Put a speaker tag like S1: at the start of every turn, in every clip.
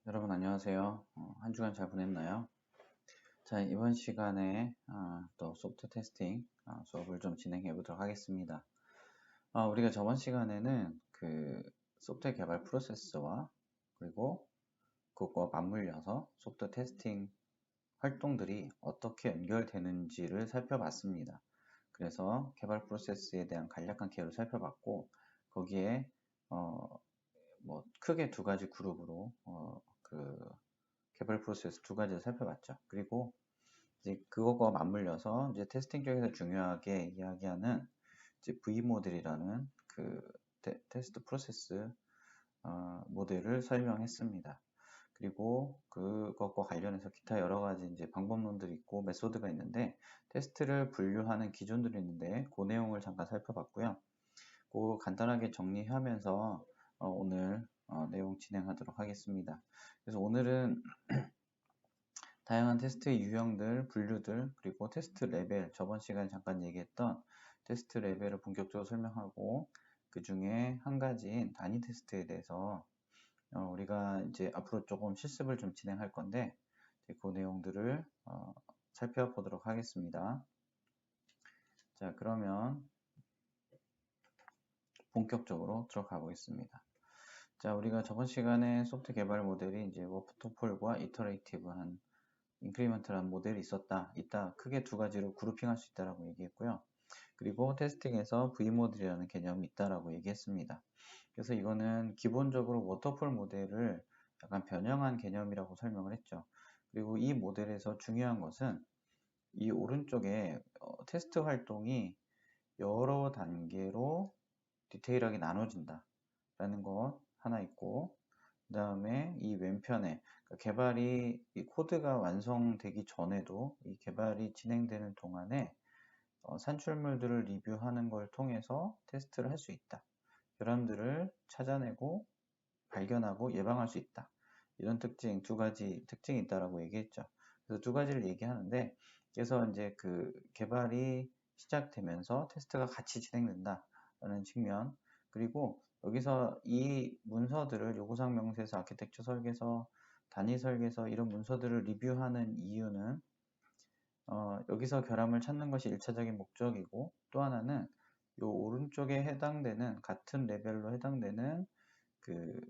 S1: 여러분 안녕하세요. 한 주간 잘 보냈나요? 자, 이번 시간에 또 소프트 테스팅 수업을 좀 진행해 보도록 하겠습니다. 우리가 저번 시간에는 그 소프트웨어 개발 프로세스와 그리고 그것과 맞물려서 소프트 테스팅 활동들이 어떻게 연결되는지를 살펴봤습니다. 그래서 개발 프로세스에 대한 간략한 개요를 살펴봤고, 거기에 뭐 크게 두 가지 그룹으로 그 개발 프로세스 두 가지를 살펴봤죠. 그리고 이제 그것과 맞물려서 이제 테스팅 쪽에서 중요하게 이야기하는 이제 V 모델이라는 그 테스트 프로세스 모델을 설명했습니다. 그리고 그것과 관련해서 기타 여러 가지 이제 방법론들이 있고 메소드가 있는데 테스트를 분류하는 기준들이 있는데 그 내용을 잠깐 살펴봤고요. 그 간단하게 정리하면서 오늘 내용 진행하도록 하겠습니다. 그래서 오늘은 다양한 테스트의 유형들, 분류들, 그리고 테스트 레벨, 저번 시간에 잠깐 얘기했던 테스트 레벨을 본격적으로 설명하고 그 중에 한 가지인 단위 테스트에 대해서 우리가 이제 앞으로 조금 실습을 좀 진행할 건데 그 내용들을 살펴보도록 하겠습니다. 자, 그러면 본격적으로 들어가 보겠습니다. 자, 우리가 저번 시간에 소프트 개발 모델이 이제 워터폴과 이터레이티브한 인크리먼트라는 모델이 있다. 크게 두 가지로 그룹핑할 수 있다라고 얘기했고요. 그리고 테스팅에서 V모델이라는 개념이 있다라고 얘기했습니다. 그래서 이거는 기본적으로 워터폴 모델을 약간 변형한 개념이라고 설명을 했죠. 그리고 이 모델에서 중요한 것은 이 오른쪽에 테스트 활동이 여러 단계로 디테일하게 나눠진다라는 것 하나 있고, 그 다음에 이 왼편에 개발이 이 코드가 완성되기 전에도 이 개발이 진행되는 동안에 산출물들을 리뷰하는 걸 통해서 테스트를 할 수 있다. 결함들을 찾아내고 발견하고 예방할 수 있다. 이런 특징, 두 가지 특징이 있다라고 얘기했죠. 그래서 두 가지를 얘기하는데, 그래서 이제 그 개발이 시작되면서 테스트가 같이 진행된다라는 측면, 그리고 여기서 이 문서들을 요구사항 명세서, 아키텍처 설계서, 단위 설계서 이런 문서들을 리뷰하는 이유는 여기서 결함을 찾는 것이 1차적인 목적이고, 또 하나는 요 오른쪽에 해당되는 같은 레벨로 해당되는 그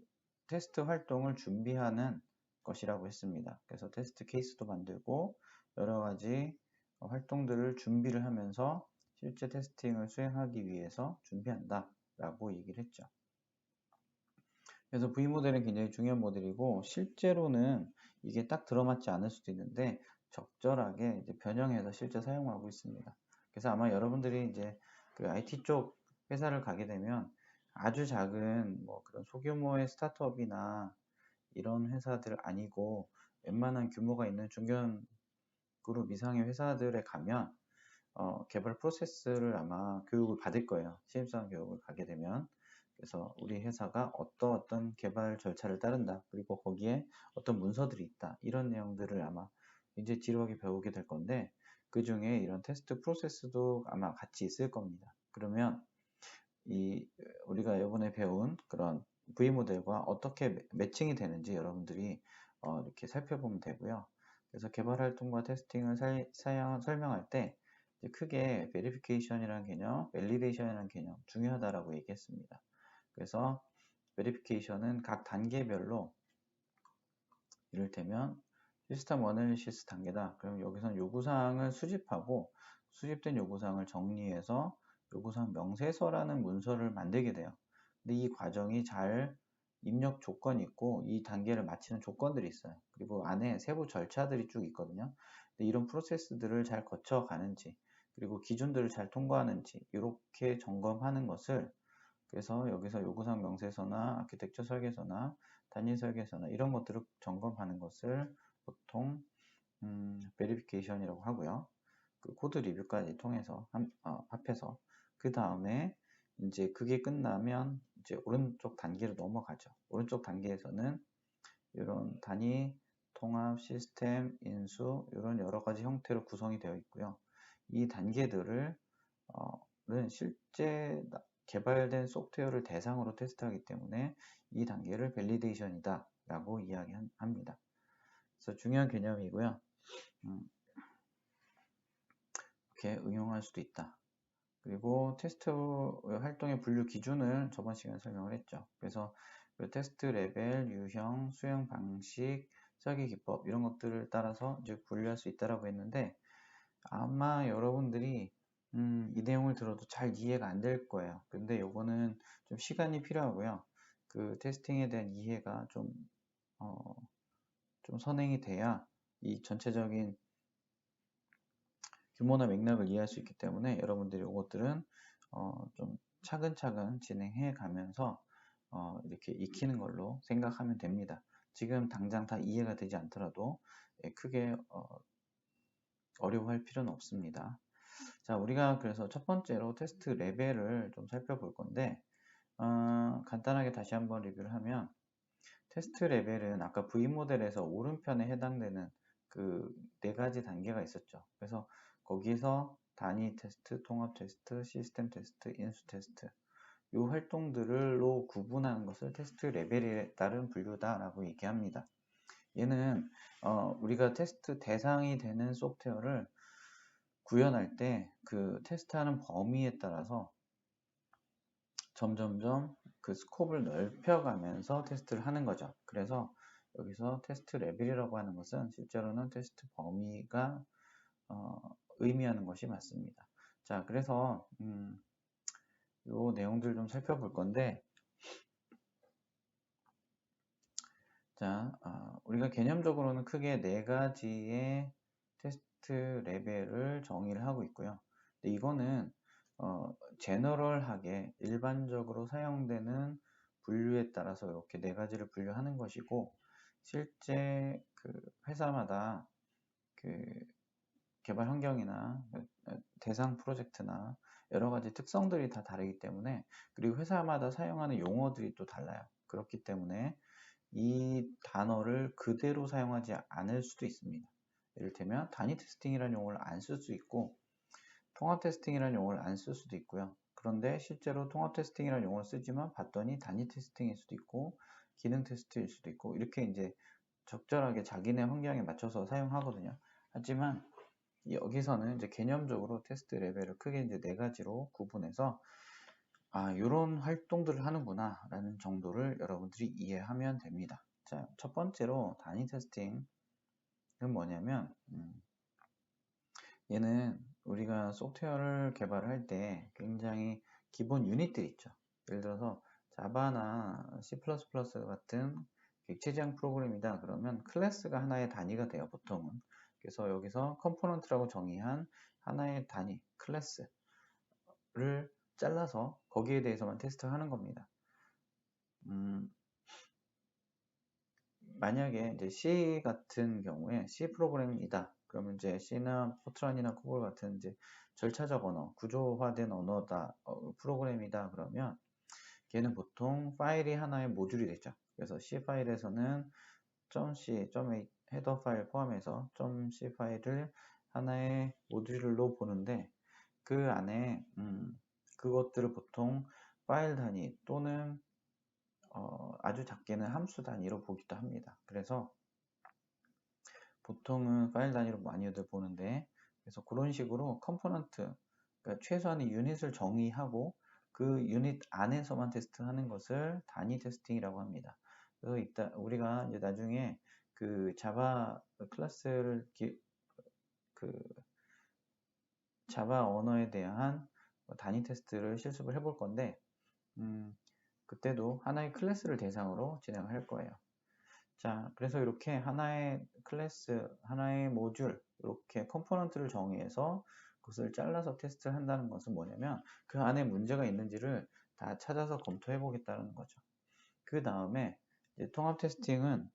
S1: 테스트 활동을 준비하는 것이라고 했습니다. 그래서 테스트 케이스도 만들고 여러 가지 활동들을 준비를 하면서 실제 테스팅을 수행하기 위해서 준비한다 라고 얘기를 했죠. 그래서 V모델은 굉장히 중요한 모델이고 실제로는 이게 딱 들어맞지 않을 수도 있는데 적절하게 이제 변형해서 실제 사용하고 있습니다. 그래서 아마 여러분들이 이제 그 IT 쪽 회사를 가게 되면 아주 작은 뭐 그런 소규모의 스타트업이나 이런 회사들 아니고 웬만한 규모가 있는 중견 그룹 이상의 회사들에 가면 개발 프로세스를 아마 교육을 받을 거예요. 신입사원 교육을 가게 되면. 그래서 우리 회사가 어떤 개발 절차를 따른다. 그리고 거기에 어떤 문서들이 있다. 이런 내용들을 아마 이제 지루하게 배우게 될 건데 그 중에 이런 테스트 프로세스도 아마 같이 있을 겁니다. 그러면 이 우리가 이번에 배운 그런 V 모델과 어떻게 매칭이 되는지 여러분들이 이렇게 살펴보면 되고요. 그래서 개발 활동과 테스팅을 설명할 때 크게 베리피케이션이라는 개념, 밸리데이션이라는 개념 중요하다라고 얘기했습니다. 그래서 베리피케이션은 각 단계별로 이를테면 시스템 어널리시스 단계다. 그럼 여기서는 요구사항을 수집하고 수집된 요구사항을 정리해서 요구사항 명세서라는 문서를 만들게 돼요. 근데 이 과정이 잘 입력 조건이 있고 이 단계를 마치는 조건들이 있어요. 그리고 안에 세부 절차들이 쭉 있거든요. 근데 이런 프로세스들을 잘 거쳐가는지 그리고 기준들을 잘 통과하는지 이렇게 점검하는 것을 그래서 여기서 요구사항 명세서나 아키텍처 설계서나 단위 설계서나 이런 것들을 점검하는 것을 보통 베리피케이션이라고 하고요. 그 코드 리뷰까지 통해서 합해서 그 다음에 이제 그게 끝나면 이제 오른쪽 단계로 넘어가죠. 오른쪽 단계에서는 이런 단위, 통합, 시스템, 인수 이런 여러 가지 형태로 구성이 되어 있고요. 이 단계들을 실제 개발된 소프트웨어를 대상으로 테스트하기 때문에 이 단계를 밸리데이션이다 라고 이야기합니다. 그래서 중요한 개념이고요. 이렇게 응용할 수도 있다. 그리고 테스트 활동의 분류 기준을 저번 시간에 설명을 했죠. 그래서 그 테스트 레벨, 유형, 수행 방식, 설계 기법 이런 것들을 따라서 이제 분류할 수 있다라고 했는데 아마 여러분들이 이 내용을 들어도 잘 이해가 안 될 거예요. 근데 요거는 좀 시간이 필요하고요. 그 테스팅에 대한 이해가 좀 선행이 돼야 이 전체적인 규모나 맥락을 이해할 수 있기 때문에 여러분들이 이것들은 좀 차근차근 진행해 가면서 이렇게 익히는 걸로 생각하면 됩니다. 지금 당장 다 이해가 되지 않더라도 크게 어려워할 필요는 없습니다. 자, 우리가 그래서 첫 번째로 테스트 레벨을 좀 살펴볼 건데 간단하게 다시 한번 리뷰를 하면 테스트 레벨은 아까 V 모델에서 오른편에 해당되는 그 네 가지 단계가 있었죠. 그래서 거기서 단위 테스트, 통합 테스트, 시스템 테스트, 인수 테스트 이 활동들로 구분하는 것을 테스트 레벨에 따른 분류다라고 얘기합니다. 얘는 우리가 테스트 대상이 되는 소프트웨어를 구현할 때 그 테스트하는 범위에 따라서 점점점 그 스코프를 넓혀가면서 테스트를 하는 거죠. 그래서 여기서 테스트 레벨이라고 하는 것은 실제로는 테스트 범위가 의미하는 것이 맞습니다. 자, 그래서 요 내용들 좀 살펴볼 건데 자, 우리가 개념적으로는 크게 네 가지의 테스트 레벨을 정의를 하고 있고요. 근데 이거는 제너럴하게 일반적으로 사용되는 분류에 따라서 이렇게 네 가지를 분류하는 것이고 실제 그 회사마다 그 개발 환경이나 대상 프로젝트나 여러 가지 특성들이 다 다르기 때문에 그리고 회사마다 사용하는 용어들이 또 달라요. 그렇기 때문에 이 단어를 그대로 사용하지 않을 수도 있습니다. 이를테면 단위 테스팅이라는 용어를 안 쓸 수 있고 통합 테스팅이라는 용어를 안 쓸 수도 있고요. 그런데 실제로 통합 테스팅이라는 용어를 쓰지만 봤더니 단위 테스팅일 수도 있고 기능 테스트일 수도 있고 이렇게 이제 적절하게 자기네 환경에 맞춰서 사용하거든요. 하지만 여기서는 이제 개념적으로 테스트 레벨을 크게 이제 네 가지로 구분해서 이런 활동들을 하는구나 라는 정도를 여러분들이 이해하면 됩니다. 자, 첫 번째로 단위 테스팅은 뭐냐면 얘는 우리가 소프트웨어를 개발할 때 굉장히 기본 유닛들이 있죠. 예를 들어서 자바나 C++ 같은 객체지향 프로그램이다 그러면 클래스가 하나의 단위가 돼요, 보통은. 그래서 여기서 컴포넌트라고 정의한 하나의 단위, 클래스를 잘라서 거기에 대해서만 테스트하는 겁니다. 만약에 이제 C 같은 경우에 C 프로그램이다. 그러면 이제 C나 포트란이나 코볼 같은 이제 절차적 언어, 구조화된 언어다, 프로그램이다. 그러면 걔는 보통 파일이 하나의 모듈이 되죠. 그래서 C 파일에서는 .c, .a 헤더 파일 포함해서 .c 파일을 하나의 모듈로 보는데 그 안에 그것들을 보통 파일 단위 또는 아주 작게는 함수 단위로 보기도 합니다. 그래서 보통은 파일 단위로 많이들 보는데 그래서 그런 식으로 컴포넌트 그러니까 최소한의 유닛을 정의하고 그 유닛 안에서만 테스트하는 것을 단위 테스팅이라고 합니다. 그래서 이따 우리가 이제 나중에 그 자바 클래스를 그 자바 언어에 대한 단위 테스트를 실습을 해볼 건데 그때도 하나의 클래스를 대상으로 진행을 할 거예요. 자, 그래서 이렇게 하나의 클래스, 하나의 모듈, 이렇게 컴포넌트를 정의해서 그것을 잘라서 테스트를 한다는 것은 뭐냐면 그 안에 문제가 있는지를 다 찾아서 검토해 보겠다는 거죠. 그 다음에 통합 테스팅은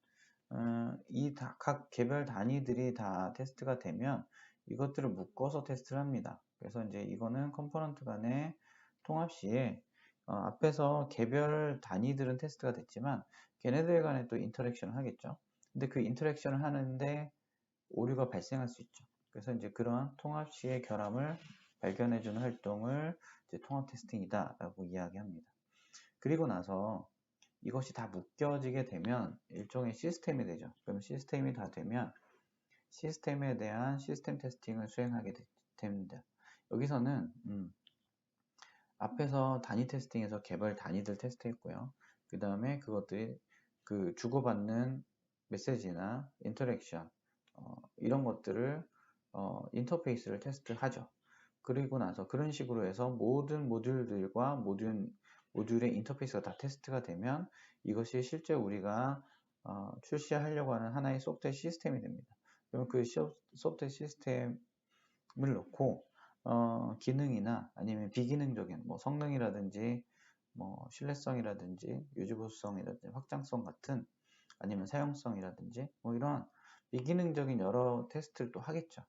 S1: 이 각 개별 단위들이 다 테스트가 되면 이것들을 묶어서 테스트를 합니다. 그래서 이제 이거는 컴포넌트 간의 통합 시에 앞에서 개별 단위들은 테스트가 됐지만 걔네들 간에 또 인터랙션을 하겠죠. 근데 그 인터랙션을 하는데 오류가 발생할 수 있죠. 그래서 이제 그러한 통합 시의 결함을 발견해주는 활동을 이제 통합 테스팅이다라고 이야기합니다. 그리고 나서 이것이 다 묶여지게 되면 일종의 시스템이 되죠. 그럼 시스템이 다 되면 시스템에 대한 시스템 테스팅을 수행하게 됩니다. 여기서는 앞에서 단위 테스팅에서 개발 단위들 테스트했고요. 그 다음에 그것들이 그 주고받는 메시지나 인터랙션 이런 것들을 인터페이스를 테스트하죠. 그리고 나서 그런 식으로 해서 모든 모듈들과 모듈의 인터페이스가 다 테스트가 되면 이것이 실제 우리가 출시하려고 하는 하나의 소프트웨어 시스템이 됩니다. 그러면 그 소프트웨어 시스템을 놓고 기능이나 아니면 비기능적인 뭐 성능이라든지 뭐 신뢰성이라든지 유지보수성이라든지 확장성 같은 아니면 사용성이라든지 뭐 이런 비기능적인 여러 테스트를 또 하겠죠.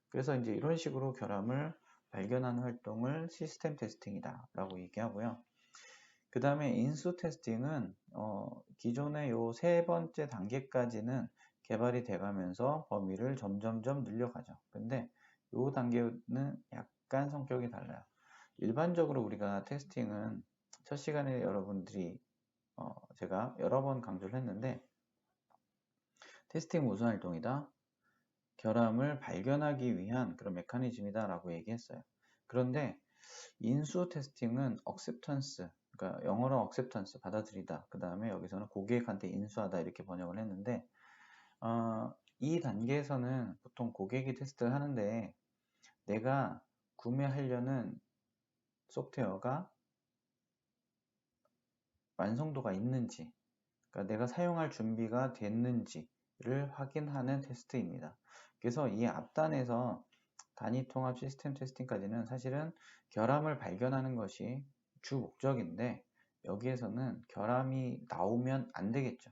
S1: 그래서 이제 이런 식으로 결함을 발견하는 활동을 시스템 테스팅이다 라고 얘기하고요. 그 다음에 인수 테스팅은 기존의 요 세 번째 단계까지는 개발이 돼가면서 범위를 점점점 늘려가죠. 근데 요 단계는 약간 성격이 달라요. 일반적으로 우리가 테스팅은 첫 시간에 여러분들이 제가 여러 번 강조를 했는데 테스팅 무슨 활동이다? 결함을 발견하기 위한 그런 메커니즘이다 라고 얘기했어요. 그런데 인수 테스팅은 acceptance, 그러니까 영어로 acceptance, 받아들이다. 그 다음에 여기서는 고객한테 인수하다 이렇게 번역을 했는데 이 단계에서는 보통 고객이 테스트를 하는데 내가 구매하려는 소프트웨어가 완성도가 있는지, 그러니까 내가 사용할 준비가 됐는지를 확인하는 테스트입니다. 그래서 이 앞단에서 단위 통합 시스템 테스팅까지는 사실은 결함을 발견하는 것이 주 목적인데 여기에서는 결함이 나오면 안 되겠죠.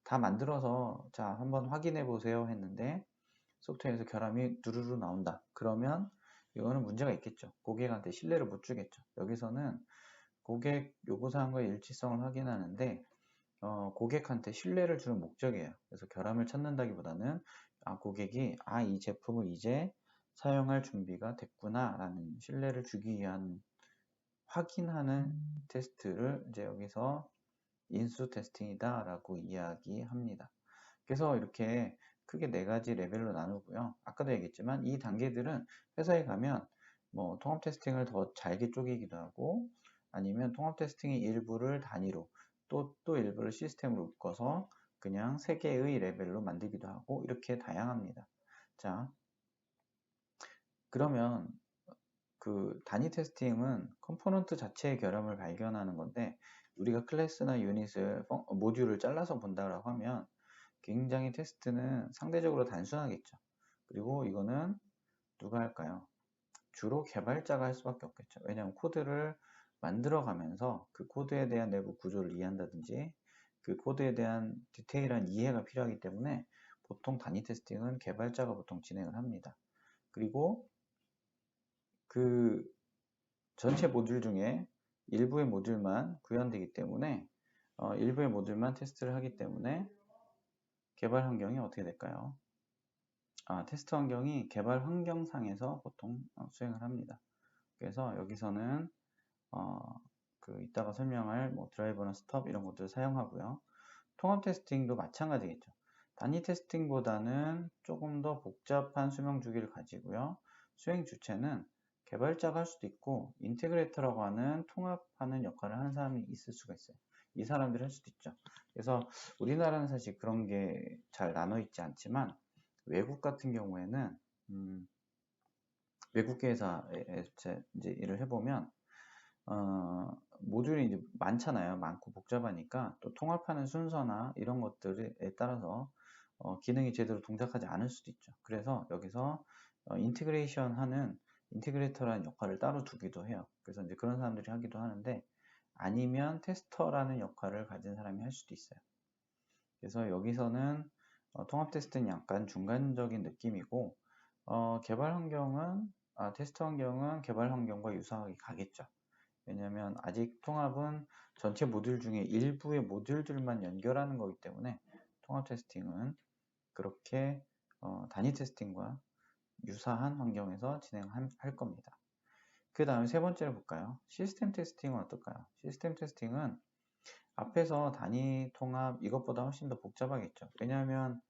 S1: 다 만들어서 자 한번 확인해 보세요 했는데 소프트웨어에서 결함이 두루루 나온다. 그러면 이거는 문제가 있겠죠. 고객한테 신뢰를 못 주겠죠. 여기서는 고객 요구사항과의 일치성을 확인하는데 고객한테 신뢰를 주는 목적이에요. 그래서 결함을 찾는다기보다는 고객이 이 제품을 이제 사용할 준비가 됐구나 라는 신뢰를 주기 위한 확인하는 테스트를 이제 여기서 인수 테스팅이다 라고 이야기합니다. 그래서 이렇게 크게 네 가지 레벨로 나누고요. 아까도 얘기했지만 이 단계들은 회사에 가면 뭐 통합 테스팅을 더 잘게 쪼개기도 하고 아니면 통합 테스팅의 일부를 단위로 또 일부를 시스템으로 묶어서 그냥 세 개의 레벨로 만들기도 하고 이렇게 다양합니다. 자, 그러면 그 단위 테스팅은 컴포넌트 자체의 결함을 발견하는 건데 우리가 클래스나 유닛을 모듈을 잘라서 본다고 하면 굉장히 테스트는 상대적으로 단순하겠죠. 그리고 이거는 누가 할까요? 주로 개발자가 할 수밖에 없겠죠. 왜냐하면 코드를 만들어가면서 그 코드에 대한 내부 구조를 이해한다든지 그 코드에 대한 디테일한 이해가 필요하기 때문에 보통 단위 테스팅은 개발자가 보통 진행을 합니다. 그리고 그 전체 모듈 중에 일부의 모듈만 구현되기 때문에 일부의 모듈만 테스트를 하기 때문에 개발 환경이 어떻게 될까요? 테스트 환경이 개발 환경상에서 보통 수행을 합니다. 그래서 여기서는 이따가 설명할 뭐 드라이버나 스톱 이런 것들을 사용하고요. 통합 테스팅도 마찬가지겠죠. 단위 테스팅보다는 조금 더 복잡한 수명 주기를 가지고요. 수행 주체는 개발자가 할 수도 있고 인테그레이터라고 하는 통합하는 역할을 하는 사람이 있을 수가 있어요. 이 사람들이 할 수도 있죠. 그래서 우리나라는 사실 그런 게 잘 나눠 있지 않지만 외국 같은 경우에는 외국계 회사에 이제 일을 해보면 모듈이 이제 많잖아요. 많고 복잡하니까 또 통합하는 순서나 이런 것들에 따라서 기능이 제대로 동작하지 않을 수도 있죠. 그래서 여기서 인테그레이션 하는 인테그레이터라는 역할을 따로 두기도 해요. 그래서 이제 그런 사람들이 하기도 하는데 아니면 테스터라는 역할을 가진 사람이 할 수도 있어요. 그래서 여기서는 통합 테스트는 약간 중간적인 느낌이고 개발 환경은 테스트 환경은 개발 환경과 유사하게 가겠죠. 왜냐하면 아직 통합은 전체 모듈 중에 일부의 모듈들만 연결하는 거기 때문에 통합 테스팅은 그렇게 단위 테스팅과 유사한 환경에서 진행할 겁니다. 그 다음에 세 번째로 볼까요? 시스템 테스팅은 어떨까요? 시스템 테스팅은 앞에서 단위 통합 이것보다 훨씬 더 복잡하겠죠. 왜냐하면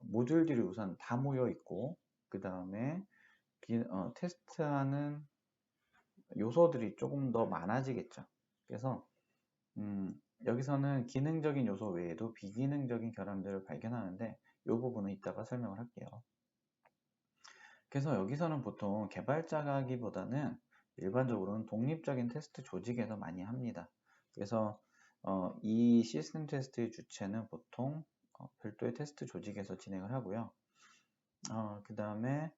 S1: 모듈들이 우선 다 모여 있고 그 다음에 테스트하는 요소들이 조금 더 많아지겠죠. 그래서 여기서는 기능적인 요소 외에도 비기능적인 결함들을 발견하는데 이 부분은 이따가 설명을 할게요. 그래서 여기서는 보통 개발자가 하기보다는 일반적으로는 독립적인 테스트 조직에서 많이 합니다. 그래서 이 시스템 테스트의 주체는 보통 별도의 테스트 조직에서 진행을 하고요. 그 다음에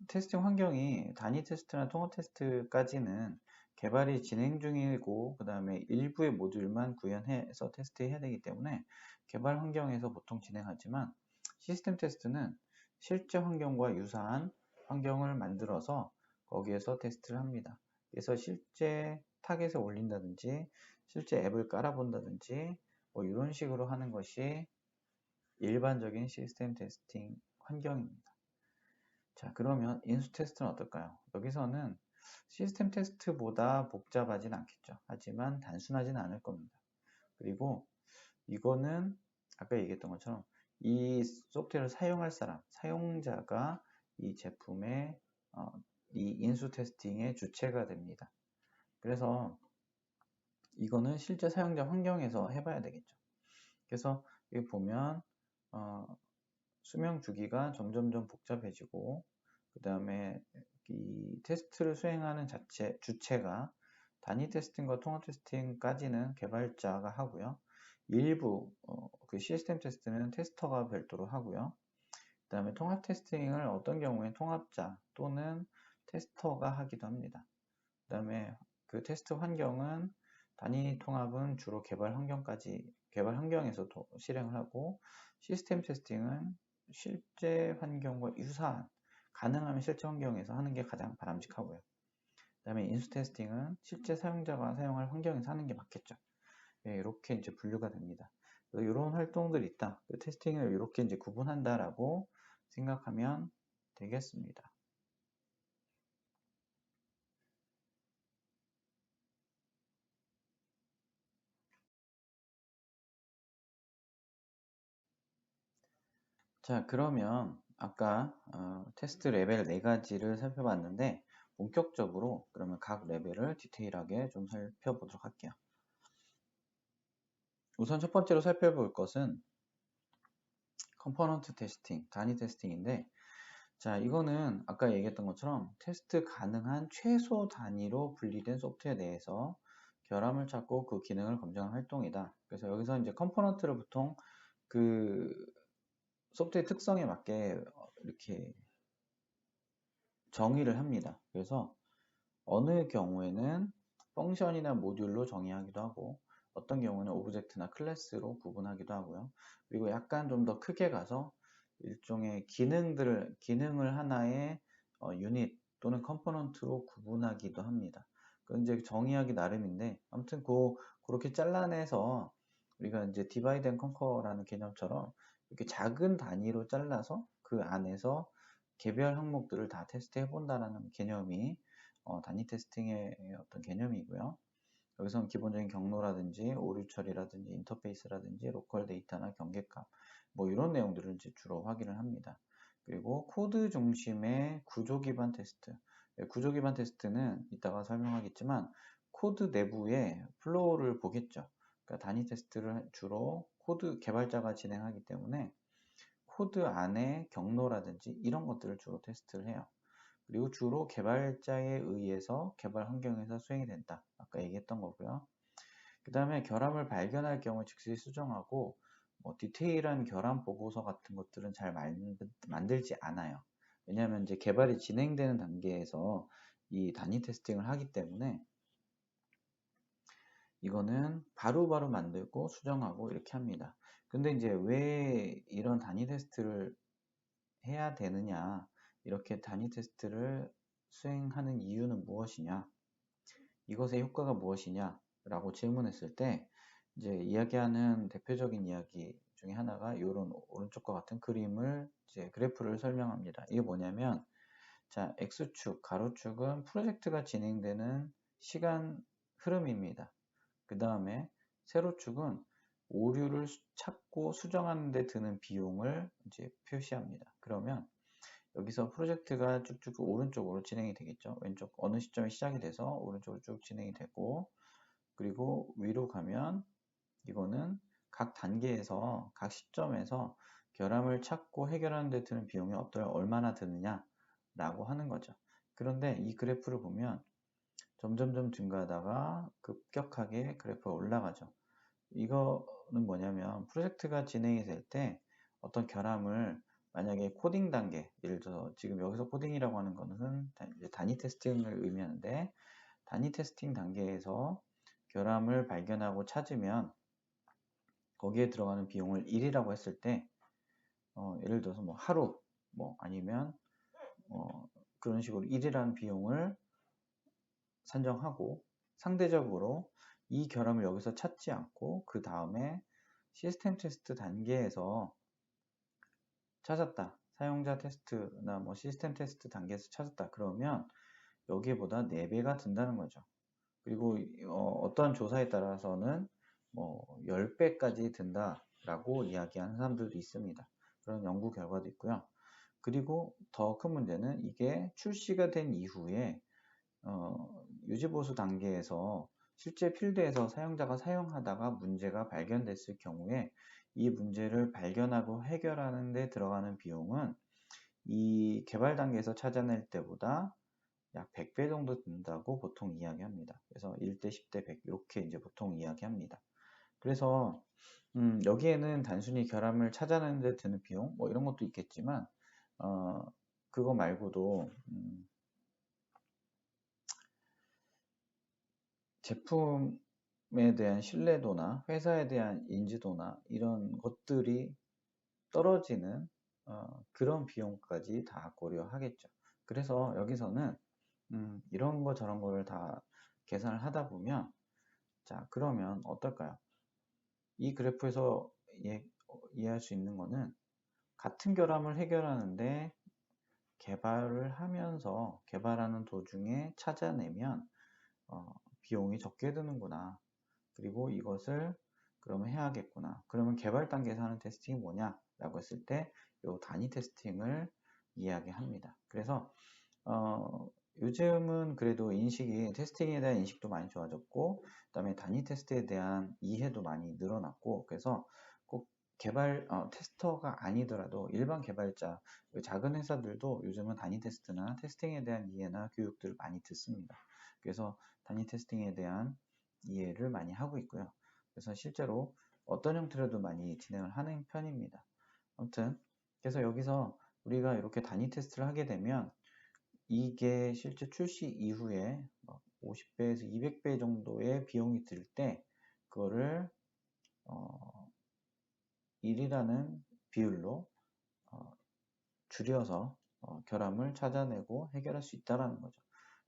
S1: 테스팅 환경이 단위 테스트나 통합 테스트까지는 개발이 진행 중이고 그 다음에 일부의 모듈만 구현해서 테스트해야 되기 때문에 개발 환경에서 보통 진행하지만 시스템 테스트는 실제 환경과 유사한 환경을 만들어서 거기에서 테스트를 합니다. 그래서 실제 타겟에 올린다든지 실제 앱을 깔아본다든지 뭐 이런 식으로 하는 것이 일반적인 시스템 테스팅 환경입니다. 자, 그러면 인수 테스트는 어떨까요? 여기서는 시스템 테스트보다 복잡하진 않겠죠. 하지만 단순하진 않을 겁니다. 그리고 이거는 아까 얘기했던 것처럼 이 소프트웨어를 사용할 사람, 사용자가 이 제품의 이 인수 테스팅의 주체가 됩니다. 그래서 이거는 실제 사용자 환경에서 해봐야 되겠죠. 그래서 여기 보면 수명 주기가 점점점 복잡해지고 그 다음에 이 테스트를 수행하는 주체가 단위 테스팅과 통합 테스팅까지는 개발자가 하고요. 일부 그 시스템 테스트는 테스터가 별도로 하고요. 그 다음에 통합 테스팅을 어떤 경우에 통합자 또는 테스터가 하기도 합니다. 그 다음에 그 테스트 환경은 단위 통합은 주로 개발 환경에서 실행을 하고 시스템 테스팅은 실제 환경과 유사한 가능하면 실제 환경에서 하는 게 가장 바람직하고요. 그 다음에 인수 테스팅은 실제 사용자가 사용할 환경에서 하는 게 맞겠죠. 네, 이렇게 이제 분류가 됩니다. 이런 활동들이 있다. 그 테스팅을 이렇게 이제 구분한다라고 생각하면 되겠습니다. 자, 그러면 아까 테스트 레벨 4가지를 살펴봤는데 본격적으로 그러면 각 레벨을 디테일하게 좀 살펴보도록 할게요. 우선 첫 번째로 살펴볼 것은 컴포넌트 테스팅, 단위 테스팅인데 자, 이거는 아까 얘기했던 것처럼 테스트 가능한 최소 단위로 분리된 소프트웨어 내에서 결함을 찾고 그 기능을 검증하는 활동이다. 그래서 여기서 이제 컴포넌트를 보통 그 소프트웨어 특성에 맞게 이렇게 정의를 합니다. 그래서 어느 경우에는 펑션이나 모듈로 정의하기도 하고 어떤 경우는 오브젝트나 클래스로 구분하기도 하고요. 그리고 약간 좀 더 크게 가서 일종의 기능을 하나의 유닛 또는 컴포넌트로 구분하기도 합니다. 그건 이제 정의하기 나름인데 아무튼 그렇게 잘라내서 우리가 이제 디바이드 앤 컨커라는 개념처럼 이렇게 작은 단위로 잘라서 그 안에서 개별 항목들을 다 테스트해 본다라는 개념이 단위 테스팅의 어떤 개념이고요. 여기서는 기본적인 경로라든지 오류 처리라든지 인터페이스라든지 로컬 데이터나 경계값 뭐 이런 내용들을 이제 주로 확인을 합니다. 그리고 코드 중심의 구조 기반 테스트. 구조 기반 테스트는 이따가 설명하겠지만 코드 내부의 플로우를 보겠죠. 그러니까 단위 테스트를 주로 코드 개발자가 진행하기 때문에 코드 안에 경로라든지 이런 것들을 주로 테스트를 해요. 그리고 주로 개발자에 의해서 개발 환경에서 수행이 된다. 아까 얘기했던 거고요. 그 다음에 결함을 발견할 경우 즉시 수정하고 뭐 디테일한 결함 보고서 같은 것들은 잘 만들지 않아요. 왜냐하면 이제 개발이 진행되는 단계에서 이 단위 테스팅을 하기 때문에 이거는 바로바로 만들고 수정하고 이렇게 합니다. 근데 이제 왜 이런 단위 테스트를 해야 되느냐, 이렇게 단위 테스트를 수행하는 이유는 무엇이냐, 이것의 효과가 무엇이냐 라고 질문했을 때 이제 이야기하는 대표적인 이야기 중에 하나가 이런 오른쪽과 같은 그림을 이제 그래프를 설명합니다. 이게 뭐냐면 자, X축, 가로축은 프로젝트가 진행되는 시간 흐름입니다. 그 다음에 세로축은 오류를 찾고 수정하는 데 드는 비용을 이제 표시합니다. 그러면 여기서 프로젝트가 쭉쭉 오른쪽으로 진행이 되겠죠. 왼쪽 어느 시점에 시작이 돼서 오른쪽으로 쭉 진행이 되고, 그리고 위로 가면 이거는 각 단계에서 각 시점에서 결함을 찾고 해결하는 데 드는 비용이 얼마나 드느냐 라고 하는 거죠. 그런데 이 그래프를 보면 점점점 증가하다가 급격하게 그래프가 올라가죠. 이거는 뭐냐면 프로젝트가 진행이 될 때 어떤 결함을 만약에 코딩 단계, 예를 들어서 지금 여기서 코딩이라고 하는 것은 단위 테스팅을 의미하는데, 단위 테스팅 단계에서 결함을 발견하고 찾으면 거기에 들어가는 비용을 1이라고 했을 때, 예를 들어서 뭐 하루, 뭐 아니면 그런 식으로 1이라는 비용을 산정하고, 상대적으로 이 결함을 여기서 찾지 않고 그 다음에 시스템 테스트 단계에서 찾았다. 사용자 테스트나 뭐 시스템 테스트 단계에서 찾았다. 그러면 여기보다 4배가 든다는 거죠. 그리고 어떠한 조사에 따라서는 뭐 10배까지 든다라고 이야기하는 사람들도 있습니다. 그런 연구 결과도 있고요. 그리고 더 큰 문제는 이게 출시가 된 이후에 유지보수 단계에서 실제 필드에서 사용자가 사용하다가 문제가 발견됐을 경우에 이 문제를 발견하고 해결하는 데 들어가는 비용은 이 개발 단계에서 찾아낼 때보다 약 100배 정도 든다고 보통 이야기합니다. 그래서 1대 10대 100 이렇게 이제 보통 이야기합니다. 그래서 여기에는 단순히 결함을 찾아내는 데 드는 비용 뭐 이런 것도 있겠지만 그거 말고도 제품에 대한 신뢰도나 회사에 대한 인지도나 이런 것들이 떨어지는 그런 비용까지 다 고려하겠죠. 그래서 여기서는 이런 거 저런 거를 다 계산을 하다 보면, 자, 그러면 어떨까요? 이 그래프에서 이해할 수 있는 거는 같은 결함을 해결하는데 개발을 하면서 개발하는 도중에 찾아내면 비용이 적게 드는구나. 그리고 이것을 그러면 해야겠구나. 그러면 개발 단계에서 하는 테스팅이 뭐냐? 라고 했을 때 이 단위 테스팅을 이야기합니다. 그래서 요즘은 그래도 테스팅에 대한 인식도 많이 좋아졌고, 그 다음에 단위 테스트에 대한 이해도 많이 늘어났고, 그래서 꼭 테스터가 아니더라도 일반 개발자, 작은 회사들도 요즘은 단위 테스트나 테스팅에 대한 이해나 교육들을 많이 듣습니다. 그래서 단위 테스팅에 대한 이해를 많이 하고 있고요. 그래서 실제로 어떤 형태로도 많이 진행을 하는 편입니다. 아무튼 그래서 여기서 우리가 이렇게 단위 테스트를 하게 되면 이게 실제 출시 이후에 50배에서 200배 정도의 비용이 들 때 그거를 1이라는 비율로 줄여서 결함을 찾아내고 해결할 수 있다는 거죠.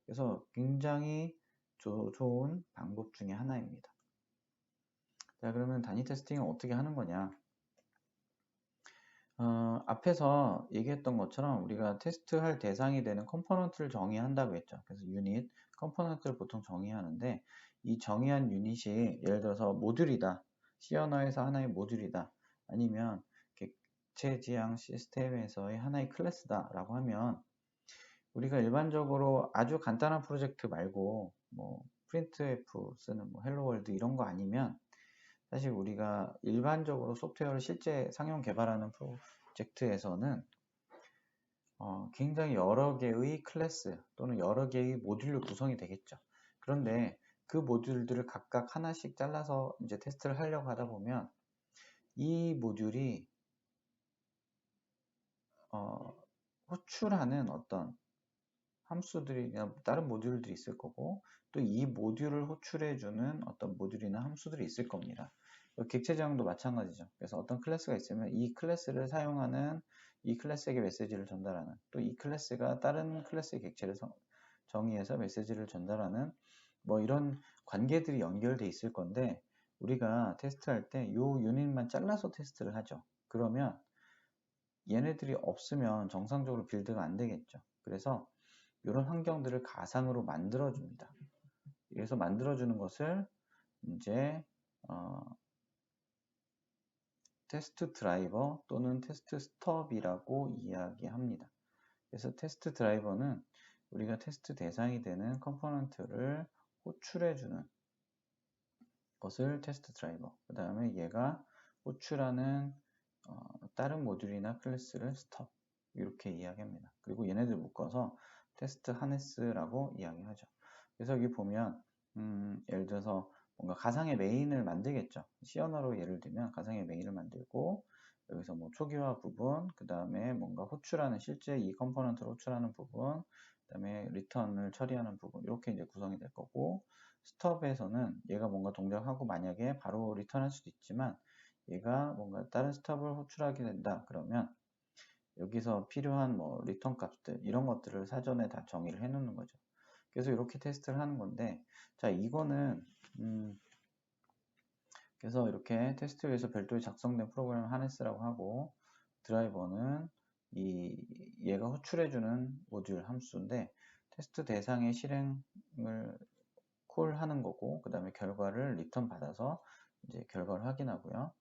S1: 그래서 굉장히 좋은 방법 중에 하나입니다. 자, 그러면 단위 테스팅을 어떻게 하는 거냐? 앞에서 얘기했던 것처럼 우리가 테스트할 대상이 되는 컴포넌트를 정의한다고 했죠. 그래서 유닛, 컴포넌트를 보통 정의하는데, 이 정의한 유닛이 예를 들어서 모듈이다. C 언어에서 하나의 모듈이다. 아니면 객체 지향 시스템에서의 하나의 클래스다 라고 하면, 우리가 일반적으로 아주 간단한 프로젝트 말고 뭐 프린트F 쓰는 뭐 헬로월드 이런 거 아니면 사실 우리가 일반적으로 소프트웨어를 실제 상용 개발하는 프로젝트에서는 굉장히 여러 개의 클래스 또는 여러 개의 모듈로 구성이 되겠죠. 그런데 그 모듈들을 각각 하나씩 잘라서 이제 테스트를 하려고 하다 보면 이 모듈이 호출하는 어떤 함수들이나 다른 모듈들이 있을 거고, 또 이 모듈을 호출해주는 어떤 모듈이나 함수들이 있을 겁니다. 객체 지향도 마찬가지죠. 그래서 어떤 클래스가 있으면 이 클래스를 사용하는 이 클래스에게 메시지를 전달하는, 또 이 클래스가 다른 클래스의 객체를 정의해서 메시지를 전달하는 뭐 이런 관계들이 연결돼 있을 건데, 우리가 테스트할 때 이 유닛만 잘라서 테스트를 하죠. 그러면 얘네들이 없으면 정상적으로 빌드가 안 되겠죠. 그래서 이런 환경들을 가상으로 만들어줍니다. 그래서 만들어주는 것을 이제 테스트 드라이버 또는 테스트 스톱이라고 이야기합니다. 그래서 테스트 드라이버는 우리가 테스트 대상이 되는 컴포넌트를 호출해주는 것을 테스트 드라이버, 그 다음에 얘가 호출하는 다른 모듈이나 클래스를 스톱, 이렇게 이야기합니다. 그리고 얘네들 묶어서 테스트 하네스라고 이야기하죠. 그래서 여기 보면 예를 들어서 뭔가 가상의 메인을 만들겠죠. C 언어로 예를 들면 가상의 메인을 만들고 여기서 뭐 초기화 부분, 그 다음에 뭔가 호출하는 실제 이 컴포넌트를 호출하는 부분, 그 다음에 리턴을 처리하는 부분, 이렇게 이제 구성이 될 거고, 스톱에서는 얘가 뭔가 동작하고 만약에 바로 리턴할 수도 있지만 얘가 뭔가 다른 스톱을 호출하게 된다 그러면 여기서 필요한 뭐 리턴 값들 이런 것들을 사전에 다 정의를 해 놓는 거죠. 그래서 이렇게 테스트를 하는 건데, 자 이거는 그래서 이렇게 테스트 위해서 별도의 작성된 프로그램을 하네스라고 하고, 드라이버는 얘가 호출해주는 모듈 함수인데 테스트 대상의 실행을 콜하는 거고, 그 다음에 결과를 리턴 받아서 이제 결과를 확인하고요.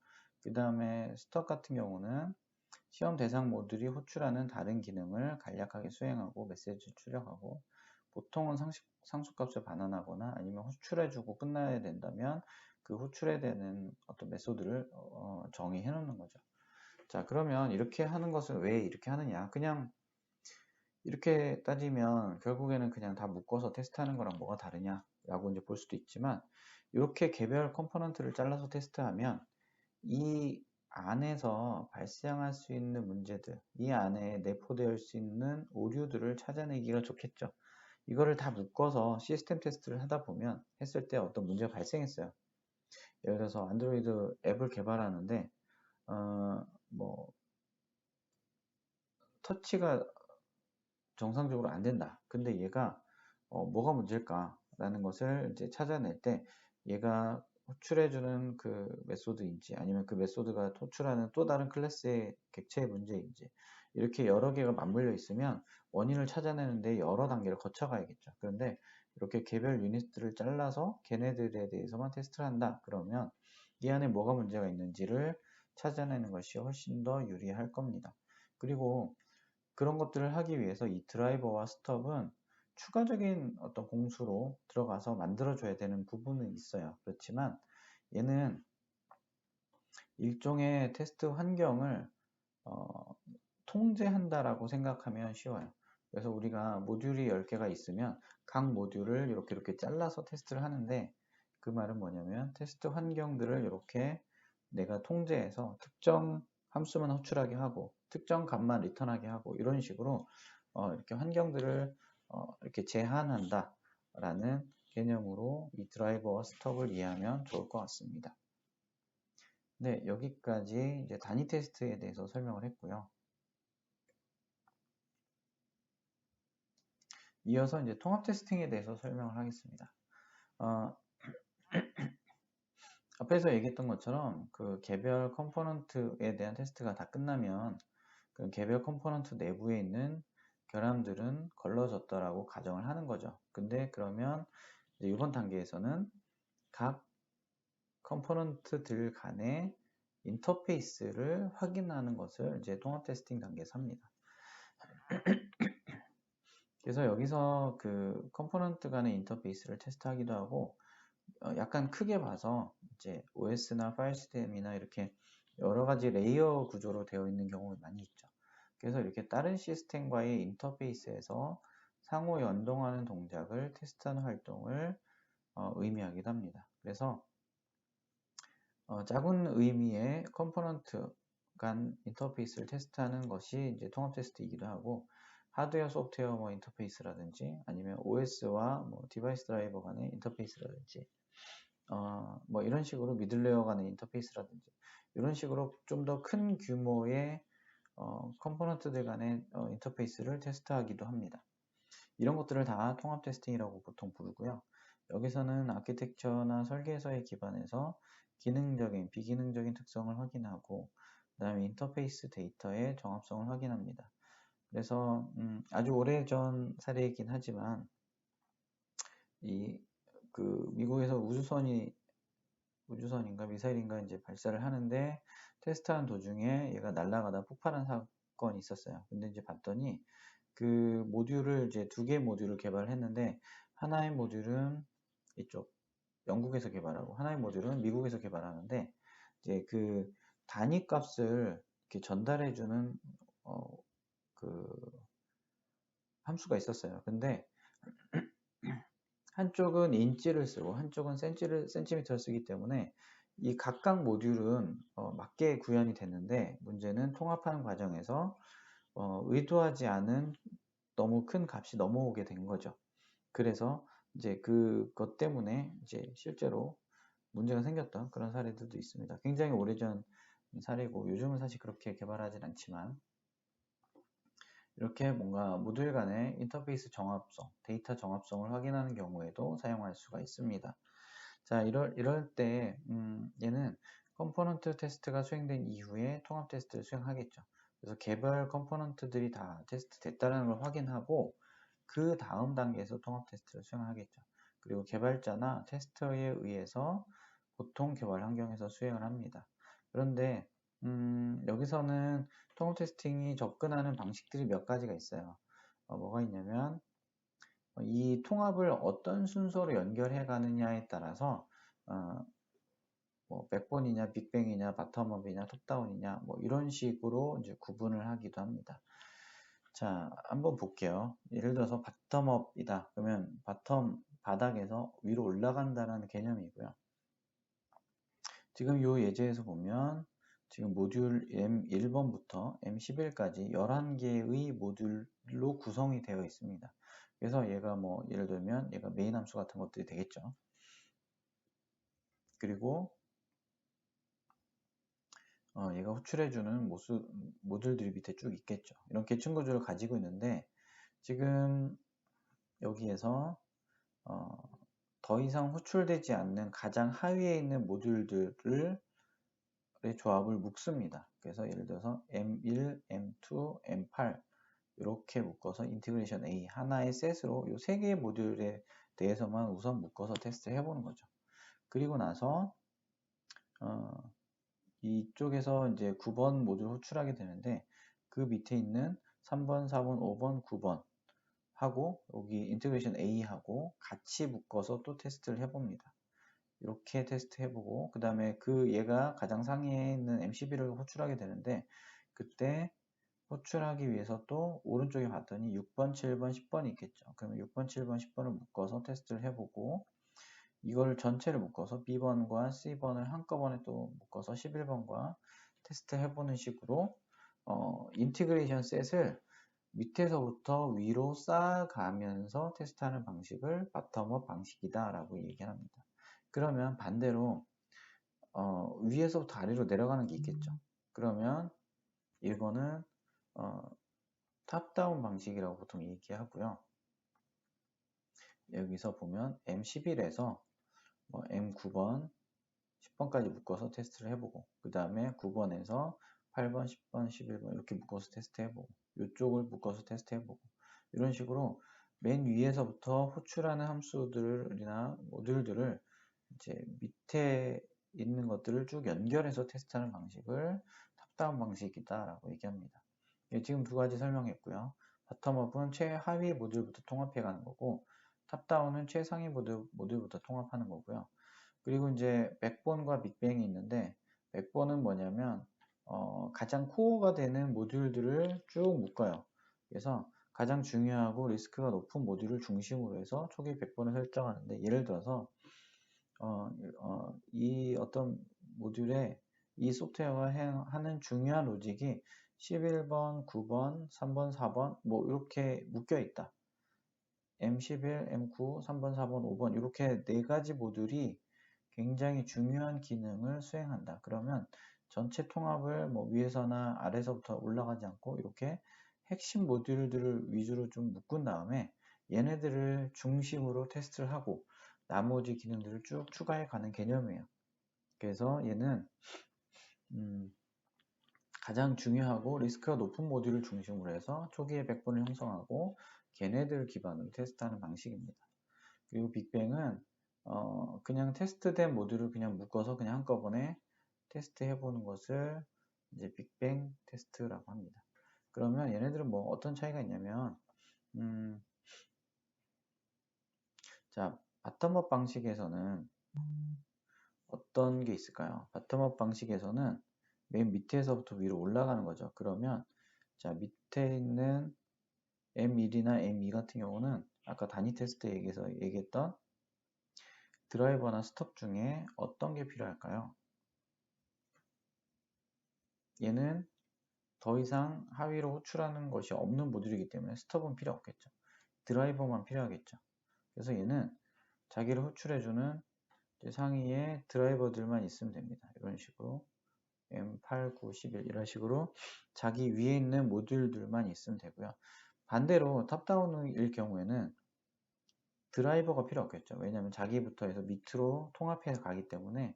S1: 그 다음에 스톱 같은 경우는 시험 대상 모듈이 호출하는 다른 기능을 간략하게 수행하고 메시지를 출력하고, 보통은 상수값을 반환하거나 아니면 호출해주고 끝나야 된다면 그 호출해야 되는 어떤 메소드를 정의해 놓는 거죠. 자, 그러면 이렇게 하는 것은 왜 이렇게 하느냐? 그냥 이렇게 따지면 결국에는 그냥 다 묶어서 테스트하는 거랑 뭐가 다르냐라고 이제 볼 수도 있지만, 이렇게 개별 컴포넌트를 잘라서 테스트하면 이 안에서 발생할 수 있는 문제들, 이 안에 내포되어 수 있는 오류들을 찾아내기가 좋겠죠. 이거를 다 묶어서 시스템 테스트를 하다 보면 했을 때 어떤 문제가 발생했어요. 예를 들어서 안드로이드 앱을 개발하는데 뭐 터치가 정상적으로 안 된다. 근데 얘가 뭐가 문제일까? 라는 것을 이제 찾아낼 때 얘가 호출해주는 그 메소드인지 아니면 그 메소드가 호출하는 또 다른 클래스의 객체의 문제인지, 이렇게 여러 개가 맞물려 있으면 원인을 찾아내는데 여러 단계를 거쳐가야겠죠. 그런데 이렇게 개별 유닛들을 잘라서 걔네들에 대해서만 테스트를 한다. 그러면 이 안에 뭐가 문제가 있는지를 찾아내는 것이 훨씬 더 유리할 겁니다. 그리고 그런 것들을 하기 위해서 이 드라이버와 스톱은 추가적인 어떤 공수로 들어가서 만들어줘야 되는 부분은 있어요. 그렇지만 얘는 일종의 테스트 환경을 통제한다라고 생각하면 쉬워요. 그래서 우리가 모듈이 10개가 있으면 각 모듈을 이렇게 잘라서 테스트를 하는데, 그 말은 뭐냐면 테스트 환경들을 이렇게 내가 통제해서 특정 함수만 호출하게 하고 특정 값만 리턴하게 하고 이런 식으로 이렇게 환경들을 이렇게 제한한다 라는 개념으로 이 드라이버와 스톱을 이해하면 좋을 것 같습니다. 네, 여기까지 이제 단위 테스트에 대해서 설명을 했고요. 이어서 이제 통합 테스팅에 대해서 설명을 하겠습니다. 앞에서 얘기했던 것처럼 그 개별 컴포넌트에 대한 테스트가 다 끝나면 그 개별 컴포넌트 내부에 있는 결함들은 걸러졌다라고 가정을 하는 거죠. 근데 그러면 이제 이번 단계에서는 각 컴포넌트들 간의 인터페이스를 확인하는 것을 이제 통합 테스팅 단계에서 합니다. 그래서 여기서 그 컴포넌트 간의 인터페이스를 테스트하기도 하고, 약간 크게 봐서 이제 OS나 파일 시스템이나 이렇게 여러 가지 레이어 구조로 되어 있는 경우가 많이 있죠. 그래서 이렇게 다른 시스템과의 인터페이스에서 상호 연동하는 동작을 테스트하는 활동을 의미하기도 합니다. 그래서 작은 의미의 컴포넌트 간 인터페이스를 테스트하는 것이 이제 통합 테스트이기도 하고, 하드웨어 소프트웨어 뭐 인터페이스라든지 아니면 OS와 뭐 디바이스 드라이버 간의 인터페이스라든지 뭐 이런 식으로 미들레어 간의 인터페이스라든지 이런 식으로 좀 더 큰 규모의 컴포넌트들 간의 인터페이스를 테스트하기도 합니다. 이런 것들을 다 통합 테스팅이라고 보통 부르고요. 여기서는 아키텍처나 설계서에 기반해서 기능적인, 비기능적인 특성을 확인하고, 그 다음에 인터페이스 데이터의 정합성을 확인합니다. 그래서 아주 오래전 사례이긴 하지만 미국에서 우주선인가 미사일인가 이제 발사를 하는데 테스트하는 도중에 얘가 날아가다 폭발한 사건이 있었어요. 근데 이제 봤더니 그 모듈을 이제 2개의 모듈을 개발했는데 하나의 모듈은 이쪽 영국에서 개발하고 하나의 모듈은 미국에서 개발하는데 이제 그 단위 값을 이렇게 전달해주는 그 함수가 있었어요. 근데 한쪽은 인치를 쓰고 한쪽은 센티미터를 쓰기 때문에 이 각각 모듈은 맞게 구현이 됐는데 문제는 통합하는 과정에서 의도하지 않은 너무 큰 값이 넘어오게 된 거죠. 그래서 이제 그것 때문에 이제 실제로 문제가 생겼던 그런 사례들도 있습니다. 굉장히 오래전 사례고 요즘은 사실 그렇게 개발하진 않지만 이렇게 뭔가 모듈 간의 인터페이스 정합성, 데이터 정합성을 확인하는 경우에도 사용할 수가 있습니다. 자, 이럴 때 얘는 컴포넌트 테스트가 수행된 이후에 통합 테스트를 수행하겠죠. 그래서 개별 컴포넌트들이 다 테스트 됐다는 걸 확인하고 그 다음 단계에서 통합 테스트를 수행하겠죠. 그리고 개발자나 테스터에 의해서 보통 개발 환경에서 수행을 합니다. 그런데 여기서는 통합 테스팅이 접근하는 방식들이 몇 가지가 있어요. 뭐가 있냐면 이 통합을 어떤 순서로 연결해 가느냐에 따라서 뭐 백본이냐 빅뱅이냐 바텀업이냐 톱다운이냐 뭐 이런 식으로 이제 구분을 하기도 합니다. 자, 한번 볼게요. 예를 들어서 바텀업이다. 그러면 바닥에서 위로 올라간다는 개념이고요. 지금 이 예제에서 보면 지금 모듈 M1번부터 M11까지 11개의 모듈로 구성이 되어 있습니다. 그래서 얘가 뭐 예를 들면 얘가 메인 함수 같은 것들이 되겠죠. 그리고 얘가 호출해주는 모듈들이 밑에 쭉 있겠죠. 이런 계층 구조를 가지고 있는데 지금 여기에서 더 이상 호출되지 않는 가장 하위에 있는 모듈들의 조합을 묶습니다. 그래서 예를 들어서 M1, M2, M8 이렇게 묶어서 인티그레이션 A 하나의 셋으로 이 세 개의 모듈에 대해서만 우선 묶어서 테스트를 해보는 거죠. 그리고 나서 이쪽에서 이제 9번 모듈 호출하게 되는데 그 밑에 있는 3번, 4번, 5번, 9번 하고 여기 인티그레이션 A하고 같이 묶어서 또 테스트를 해봅니다. 이렇게 테스트 해보고 그 다음에 얘가 가장 상위에 있는 M11을 호출하게 되는데 그때 호출하기 위해서 또 오른쪽에 봤더니 6번, 7번, 10번이 있겠죠. 그러면 6번, 7번, 10번을 묶어서 테스트를 해보고 이걸 전체를 묶어서 B번과 C번을 한꺼번에 또 묶어서 11번과 테스트 해보는 식으로 인티그레이션 셋을 밑에서부터 위로 쌓아가면서 테스트하는 방식을 바텀업 방식이다 라고 얘기합니다. 그러면 반대로 위에서부터 아래로 내려가는 게 있겠죠. 그러면 이거는 탑다운 방식이라고 보통 얘기하고요. 여기서 보면 M11에서 M9번, 10번까지 묶어서 테스트를 해보고 그 다음에 9번에서 8번, 10번, 11번 이렇게 묶어서 테스트 해보고 이쪽을 묶어서 테스트 해보고 이런 식으로 맨 위에서부터 호출하는 함수들이나 모듈들을 이제 밑에 있는 것들을 쭉 연결해서 테스트하는 방식을 탑다운 방식이다 라고 얘기합니다. 지금 두 가지 설명했고요. 바텀업은 최하위 모듈부터 통합해 가는 거고 탑다운은 최상위 모듈부터 통합하는 거고요. 그리고 이제 백본과 빅뱅이 있는데 백본은 뭐냐면 가장 코어가 되는 모듈들을 쭉 묶어요. 그래서 가장 중요하고 리스크가 높은 모듈을 중심으로 해서 초기 백본을 설정하는데 예를 들어서 이 어떤 모듈에 이 소프트웨어가 하는 중요한 로직이 11번, 9번, 3번, 4번 뭐 이렇게 묶여 있다. M11, M9, 3번, 4번, 5번 이렇게 네 가지 모듈이 굉장히 중요한 기능을 수행한다. 그러면 전체 통합을 뭐 위에서나 아래서부터 올라가지 않고 이렇게 핵심 모듈들을 위주로 좀 묶은 다음에 얘네들을 중심으로 테스트를 하고 나머지 기능들을 쭉 추가해 가는 개념이에요. 그래서 얘는 가장 중요하고 리스크가 높은 모듈을 중심으로 해서 초기에 백본을 형성하고 걔네들 기반으로 테스트하는 방식입니다. 그리고 빅뱅은 그냥 테스트된 모듈을 그냥 묶어서 그냥 한꺼번에 테스트해보는 것을 이제 빅뱅 테스트라고 합니다. 그러면 얘네들은 뭐 어떤 차이가 있냐면 자, 바텀업 방식에서는 어떤 게 있을까요? 바텀업 방식에서는 맨 밑에서부터 위로 올라가는 거죠. 그러면 자, 밑에 있는 M1이나 M2 같은 경우는 아까 단위 테스트 얘기했던 드라이버나 스톱 중에 어떤 게 필요할까요? 얘는 더 이상 하위로 호출하는 것이 없는 모듈이기 때문에 스톱은 필요 없겠죠. 드라이버만 필요하겠죠. 그래서 얘는 자기를 호출해주는 상위에 드라이버들만 있으면 됩니다. 이런 식으로 M8, 9, 11 이런 식으로 자기 위에 있는 모듈들만 있으면 되고요. 반대로 탑다운일 경우에는 드라이버가 필요 없겠죠. 왜냐하면 자기부터 해서 밑으로 통합해서 가기 때문에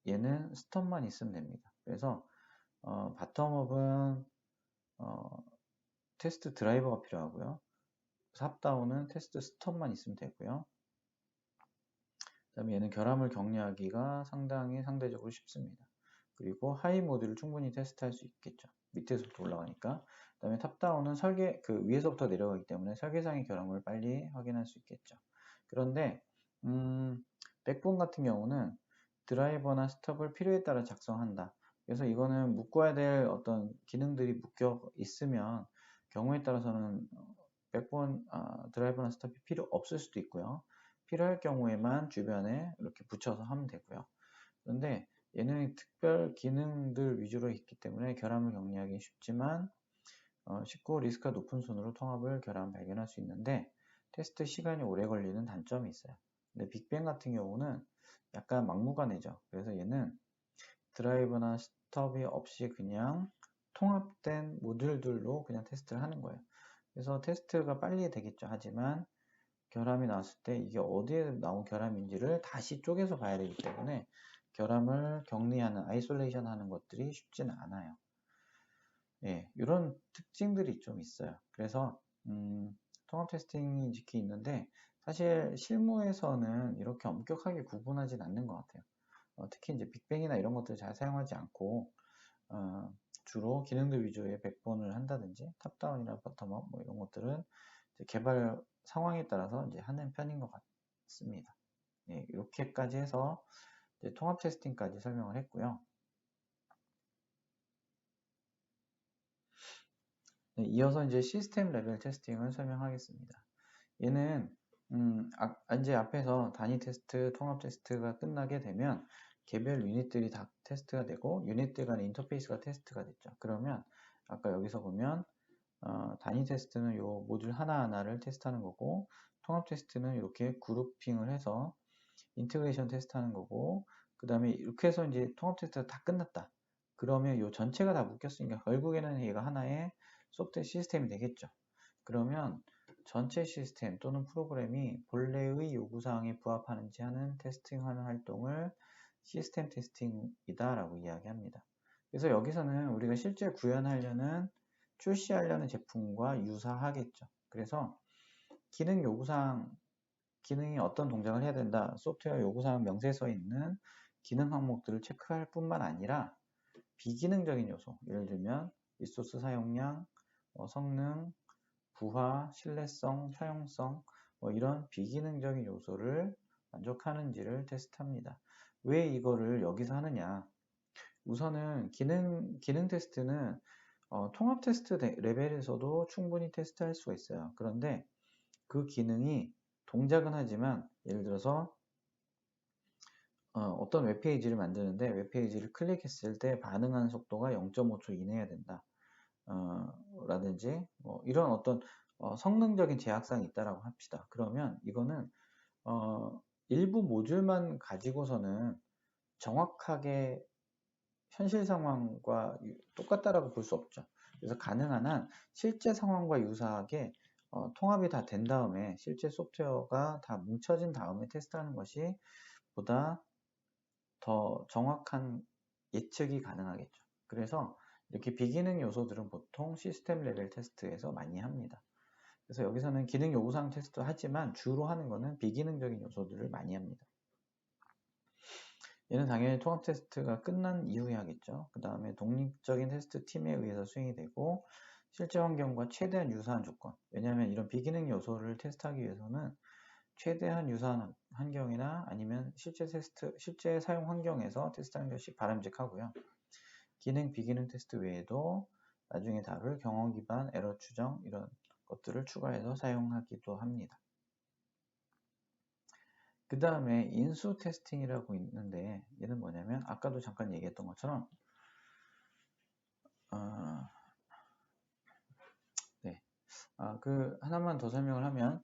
S1: 얘는 스톱만 있으면 됩니다. 그래서 바텀업은 테스트 드라이버가 필요하고요. 탑다운은 테스트 스톱만 있으면 되고요. 그 다음에 얘는 결함을 격리하기가 상대적으로 쉽습니다. 그리고 하이 모드를 충분히 테스트할 수 있겠죠. 밑에서부터 올라가니까. 그 다음에 탑다운은 위에서부터 내려가기 때문에 설계상의 결함을 빨리 확인할 수 있겠죠. 그런데 백본 같은 경우는 드라이버나 스톱을 필요에 따라 작성한다. 그래서 이거는 묶어야 될 어떤 기능들이 묶여 있으면 경우에 따라서는 백본 드라이버나 스톱이 필요 없을 수도 있고요. 필요할 경우에만 주변에 이렇게 붙여서 하면 되고요. 그런데 얘는 특별 기능들 위주로 있기 때문에 결함을 격리하기 쉽지만 쉽고 리스크가 높은 순으로 결함 발견할 수 있는데 테스트 시간이 오래 걸리는 단점이 있어요. 근데 빅뱅 같은 경우는 약간 막무가내죠. 그래서 얘는 드라이버나 스톱이 없이 그냥 통합된 모듈들로 그냥 테스트를 하는 거예요. 그래서 테스트가 빨리 되겠죠. 하지만 결함이 나왔을 때 이게 어디에 나온 결함인지를 다시 쪼개서 봐야 되기 때문에 결함을 격리하는, 아이솔레이션 하는 것들이 쉽지는 않아요. 예, 이런 특징들이 좀 있어요. 그래서 통합 테스팅이 이렇게 있는데 사실 실무에서는 이렇게 엄격하게 구분하진 않는 것 같아요. 특히 이제 빅뱅이나 이런 것들을 잘 사용하지 않고 주로 기능들 위주의 백본을 한다든지 탑다운이나 버텀업 뭐 이런 것들은 개발 상황에 따라서 이제 하는 편인 것 같습니다. 예, 이렇게까지 해서 이제 통합 테스팅까지 설명을 했고요. 네, 이어서 이제 시스템 레벨 테스팅을 설명하겠습니다. 얘는 이제 앞에서 단위 테스트, 통합 테스트가 끝나게 되면 개별 유닛들이 다 테스트가 되고 유닛들 간의 인터페이스가 테스트가 됐죠. 그러면 아까 여기서 보면 단위 테스트는 이 모듈 하나하나를 테스트하는 거고 통합 테스트는 이렇게 그룹핑을 해서 인테그레이션 테스트하는 거고 그 다음에 이렇게 해서 이제 통합 테스트가 다 끝났다. 그러면 이 전체가 다 묶였으니까 결국에는 얘가 하나의 소프트웨어 시스템이 되겠죠. 그러면 전체 시스템 또는 프로그램이 본래의 요구사항에 부합하는지 하는 테스팅하는 활동을 시스템 테스팅이다 라고 이야기합니다. 그래서 여기서는 우리가 실제 구현하려는 출시하려는 제품과 유사하겠죠. 그래서 기능 요구사항, 기능이 어떤 동작을 해야 된다, 소프트웨어 요구사항 명세서에 있는 기능 항목들을 체크할 뿐만 아니라 비기능적인 요소, 예를 들면 리소스 사용량, 성능, 부하, 신뢰성, 사용성 이런 비기능적인 요소를 만족하는지를 테스트합니다. 왜 이거를 여기서 하느냐? 우선은 기능 테스트는 통합 테스트 레벨에서도 충분히 테스트할 수가 있어요. 그런데 그 기능이 동작은 하지만 예를 들어서 어떤 웹페이지를 만드는데 웹페이지를 클릭했을 때 반응하는 속도가 0.5초 이내여야 된다. 라든지 이런 어떤 성능적인 제약사항이 있다라고 합시다. 그러면 이거는 일부 모듈만 가지고서는 정확하게 현실 상황과 똑같다라고 볼 수 없죠. 그래서 가능한 한 실제 상황과 유사하게 통합이 다 된 다음에 실제 소프트웨어가 다 뭉쳐진 다음에 테스트하는 것이 보다 더 정확한 예측이 가능하겠죠. 그래서 이렇게 비기능 요소들은 보통 시스템 레벨 테스트에서 많이 합니다. 그래서 여기서는 기능 요구사항 테스트 하지만 주로 하는 거는 비기능적인 요소들을 많이 합니다. 얘는 당연히 통합 테스트가 끝난 이후에 하겠죠. 그 다음에 독립적인 테스트 팀에 의해서 수행이 되고 실제 환경과 최대한 유사한 조건. 왜냐하면 이런 비기능 요소를 테스트하기 위해서는 최대한 유사한 환경이나 아니면 실제 사용 환경에서 테스트하는 것이 바람직하고요. 기능, 비기능 테스트 외에도 나중에 다룰 경험 기반 에러 추정 이런 것들을 추가해서 사용하기도 합니다. 그 다음에 인수 테스팅이라고 있는데 얘는 뭐냐면 아까도 잠깐 얘기했던 것처럼 그 하나만 더 설명을 하면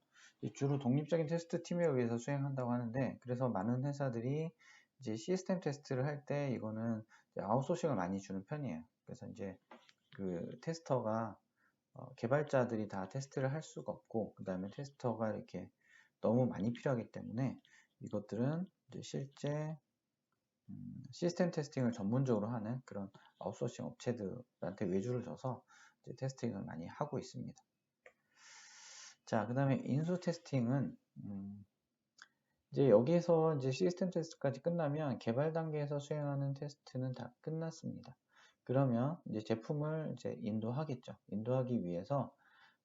S1: 주로 독립적인 테스트 팀에 의해서 수행한다고 하는데 그래서 많은 회사들이 이제 시스템 테스트를 할 때 이거는 아웃소싱을 많이 주는 편이에요. 그래서 이제 그 테스터가 개발자들이 다 테스트를 할 수가 없고 그 다음에 테스터가 이렇게 너무 많이 필요하기 때문에 이것들은 이제 실제 시스템 테스팅을 전문적으로 하는 그런 아웃소싱 업체들한테 외주를 줘서 이제 테스팅을 많이 하고 있습니다. 자, 그 다음에 인수 테스팅은 이제 여기서 이제 시스템 테스트까지 끝나면 개발 단계에서 수행하는 테스트는 다 끝났습니다. 그러면 이제 제품을 이제 인도하겠죠. 인도하기 위해서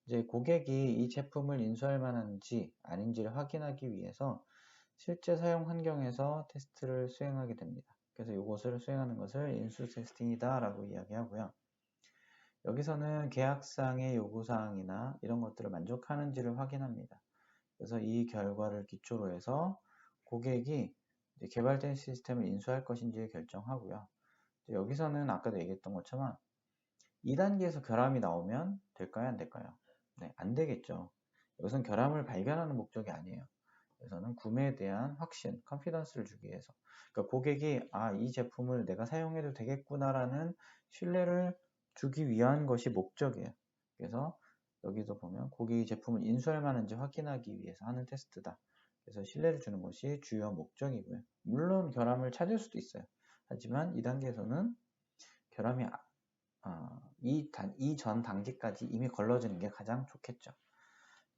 S1: 이제 고객이 이 제품을 인수할 만한지 아닌지를 확인하기 위해서 실제 사용 환경에서 테스트를 수행하게 됩니다. 그래서 이것을 수행하는 것을 인수 테스팅이다 라고 이야기하고요. 여기서는 계약상의 요구사항이나 이런 것들을 만족하는지를 확인합니다. 그래서 이 결과를 기초로 해서 고객이 개발된 시스템을 인수할 것인지를 결정하고요. 여기서는 아까도 얘기했던 것처럼 2단계에서 결함이 나오면 될까요? 안 될까요? 네, 안 되겠죠. 여기서는 결함을 발견하는 목적이 아니에요. 여기서는 구매에 대한 확신, 컨피던스를 주기 위해서. 그러니까 고객이 이 제품을 내가 사용해도 되겠구나라는 신뢰를 주기 위한 것이 목적이에요. 그래서 여기서 보면 고객이 제품을 인수할 만한지 확인하기 위해서 하는 테스트다. 그래서 신뢰를 주는 것이 주요 목적이고요. 물론 결함을 찾을 수도 있어요. 하지만 이 단계에서는 결함이 이전 단계까지 이미 걸러지는 게 가장 좋겠죠.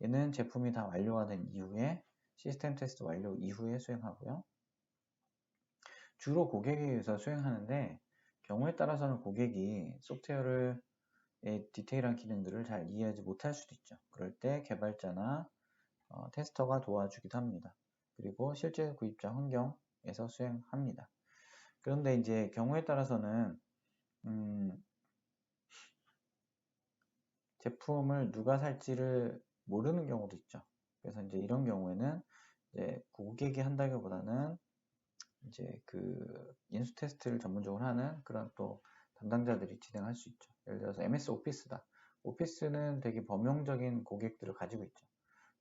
S1: 얘는 제품이 다 완료가 된 이후에 시스템 테스트 완료 이후에 수행하고요. 주로 고객에 의해서 수행하는데 경우에 따라서는 고객이 소프트웨어의 디테일한 기능들을 잘 이해하지 못할 수도 있죠. 그럴 때 개발자나 테스터가 도와주기도 합니다. 그리고 실제 구입자 환경에서 수행합니다. 그런데 이제 경우에 따라서는 제품을 누가 살지를 모르는 경우도 있죠. 그래서 이제 이런 경우에는 이제 고객이 한다기보다는 이제 그 인수 테스트를 전문적으로 하는 그런 또 담당자들이 진행할 수 있죠. 예를 들어서 MS 오피스다. 오피스는 되게 범용적인 고객들을 가지고 있죠.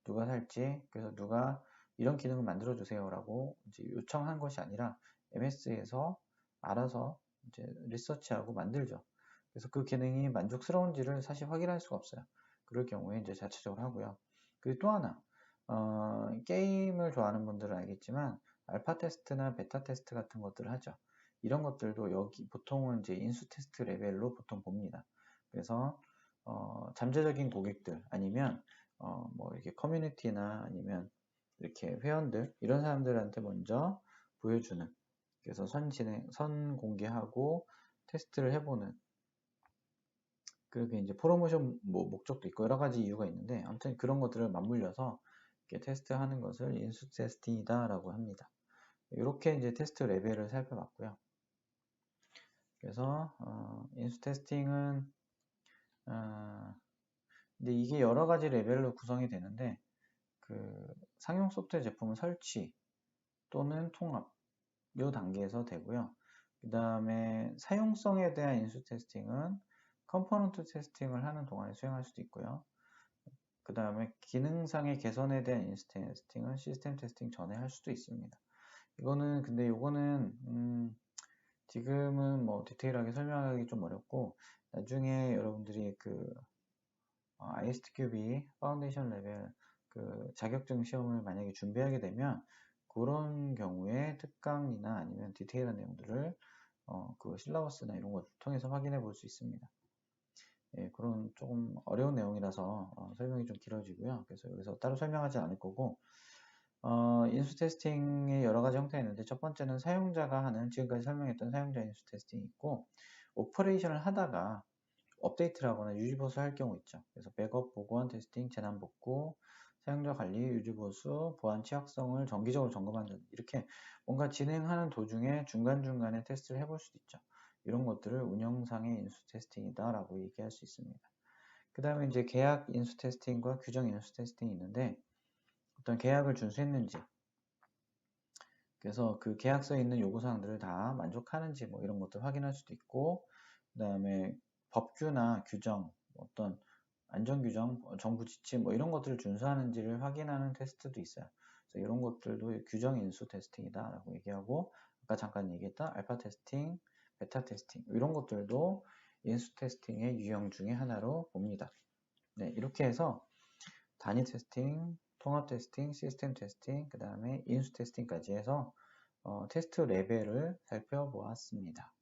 S1: 누가 살지, 그래서 누가 이런 기능을 만들어 주세요라고 이제 요청한 것이 아니라 MS에서 알아서 이제 리서치하고 만들죠. 그래서 그 기능이 만족스러운지를 사실 확인할 수가 없어요. 그럴 경우에 이제 자체적으로 하고요. 그리고 또 하나, 게임을 좋아하는 분들은 알겠지만 알파 테스트나 베타 테스트 같은 것들을 하죠. 이런 것들도 여기 보통은 이제 인수 테스트 레벨로 보통 봅니다. 그래서 잠재적인 고객들 아니면 뭐 이렇게 커뮤니티나 아니면 이렇게 회원들 이런 사람들한테 먼저 보여주는 그래서 선 공개하고 테스트를 해보는 그렇게 이제 프로모션 목적도 있고 여러 가지 이유가 있는데 아무튼 그런 것들을 맞물려서 이렇게 테스트하는 것을 인수 테스팅이다라고 합니다. 이렇게 이제 테스트 레벨을 살펴봤고요. 그래서 인수 테스팅은 근데 이게 여러 가지 레벨로 구성이 되는데 그 상용 소프트웨어 제품 설치 또는 통합 이 단계에서 되고요. 그 다음에 사용성에 대한 인수 테스팅은 컴포넌트 테스팅을 하는 동안에 수행할 수도 있고요. 그 다음에 기능상의 개선에 대한 인수 테스팅은 시스템 테스팅 전에 할 수도 있습니다. 근데 이거는 지금은 뭐 디테일하게 설명하기 좀 어렵고 나중에 여러분들이 그 ISTQB 파운데이션 레벨 그 자격증 시험을 만약에 준비하게 되면 그런 경우에 특강이나 아니면 디테일한 내용들을 그 실라버스나 이런 걸 통해서 확인해 볼 수 있습니다. 예, 그런 조금 어려운 내용이라서 설명이 좀 길어지고요. 그래서 여기서 따로 설명하지 않을 거고, 인수 테스팅의 여러 가지 형태가 있는데, 첫 번째는 사용자가 하는, 지금까지 설명했던 사용자 인수 테스팅이 있고, 오퍼레이션을 하다가 업데이트를 하거나 유지보수 할 경우 있죠. 그래서 백업, 보관, 테스팅, 재난 복구, 사용자 관리, 유지보수, 보안 취약성을 정기적으로 점검하는, 이렇게 뭔가 진행하는 도중에 중간중간에 테스트를 해볼 수도 있죠. 이런 것들을 운영상의 인수 테스팅이다 라고 얘기할 수 있습니다. 그 다음에 이제 계약 인수 테스팅과 규정 인수 테스팅이 있는데, 어떤 계약을 준수했는지, 그래서 그 계약서에 있는 요구사항들을 다 만족하는지 뭐 이런 것들 확인할 수도 있고, 그 다음에 법규나 규정, 어떤 안전규정, 정부 지침 뭐 이런 것들을 준수하는지를 확인하는 테스트도 있어요. 그래서 이런 것들도 규정 인수 테스팅이다 라고 얘기하고, 아까 잠깐 얘기했던 알파 테스팅, 베타 테스팅 이런 것들도 인수 테스팅의 유형 중에 하나로 봅니다. 네, 이렇게 해서 단위 테스팅, 통합 테스팅, 시스템 테스팅, 그 다음에 인수 테스팅까지 해서 테스트 레벨을 살펴보았습니다.